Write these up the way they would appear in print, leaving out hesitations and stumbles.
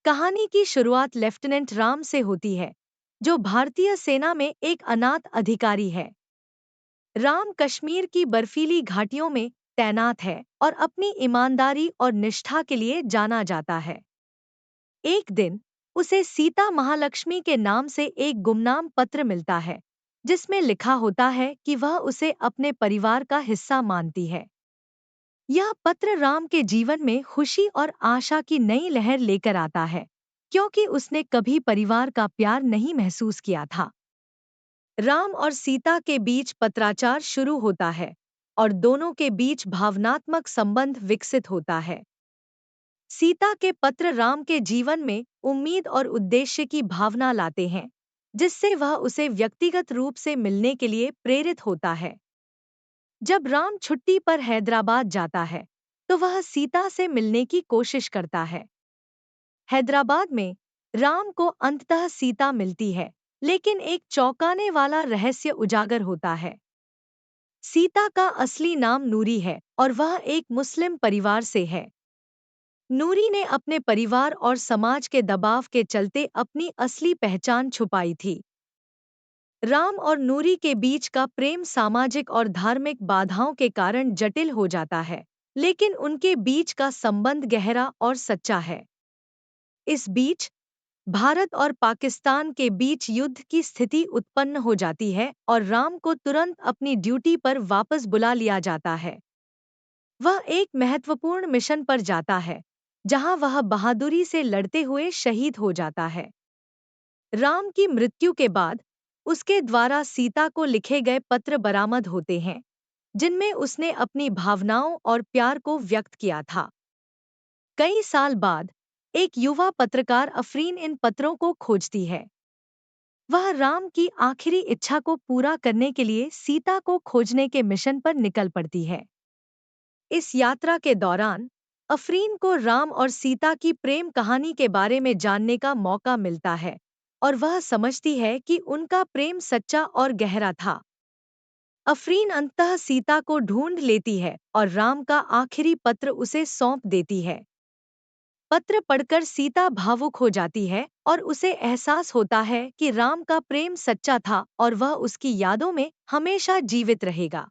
कहानी की शुरुआत लेफ्टिनेंट राम से होती है, जो भारतीय सेना में एक अनाथ अधिकारी है। राम कश्मीर की बर्फीली घाटियों में तैनात है और अपनी ईमानदारी और निष्ठा के लिए जाना जाता है। एक दिन उसे सीता महालक्ष्मी के नाम से एक गुमनाम पत्र मिलता है, जिसमें लिखा होता है कि वह उसे अपने परिवार का हिस्सा मानती है। यह पत्र राम के जीवन में खुशी और आशा की नई लहर लेकर आता है, क्योंकि उसने कभी परिवार का प्यार नहीं महसूस किया था। राम और सीता के बीच पत्राचार शुरू होता है और दोनों के बीच भावनात्मक संबंध विकसित होता है। सीता के पत्र राम के जीवन में उम्मीद और उद्देश्य की भावना लाते हैं, जिससे वह उसे व्यक्तिगत रूप से मिलने के लिए प्रेरित होता है। जब राम छुट्टी पर हैदराबाद जाता है, तो वह सीता से मिलने की कोशिश करता है। हैदराबाद में राम को अंततः सीता मिलती है, लेकिन एक चौंकाने वाला रहस्य उजागर होता है। सीता का असली नाम नूरी है और वह एक मुस्लिम परिवार से है। नूरी ने अपने परिवार और समाज के दबाव के चलते अपनी असली पहचान छुपाई थी। राम और नूरी के बीच का प्रेम सामाजिक और धार्मिक बाधाओं के कारण जटिल हो जाता है, लेकिन उनके बीच का संबंध गहरा और सच्चा है। इस बीच भारत और पाकिस्तान के बीच युद्ध की स्थिति उत्पन्न हो जाती है और राम को तुरंत अपनी ड्यूटी पर वापस बुला लिया जाता है। वह एक महत्वपूर्ण मिशन पर जाता है, जहां वह बहादुरी से लड़ते हुए शहीद हो जाता है। राम की मृत्यु के बाद उसके द्वारा सीता को लिखे गए पत्र बरामद होते हैं, जिनमें उसने अपनी भावनाओं और प्यार को व्यक्त किया था। कई साल बाद एक युवा पत्रकार अफरीन इन पत्रों को खोजती है। वह राम की आखिरी इच्छा को पूरा करने के लिए सीता को खोजने के मिशन पर निकल पड़ती है। इस यात्रा के दौरान अफरीन को राम और सीता की प्रेम कहानी के बारे में जानने का मौका मिलता है और वह समझती है कि उनका प्रेम सच्चा और गहरा था। अफरीन अंततः सीता को ढूंढ लेती है और राम का आखिरी पत्र उसे सौंप देती है। पत्र पढ़कर सीता भावुक हो जाती है और उसे एहसास होता है कि राम का प्रेम सच्चा था और वह उसकी यादों में हमेशा जीवित रहेगा।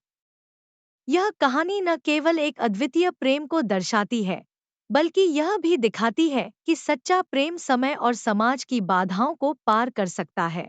यह कहानी न केवल एक अद्वितीय प्रेम को दर्शाती है, बल्कि यह भी दिखाती है कि सच्चा प्रेम समय और समाज की बाधाओं को पार कर सकता है।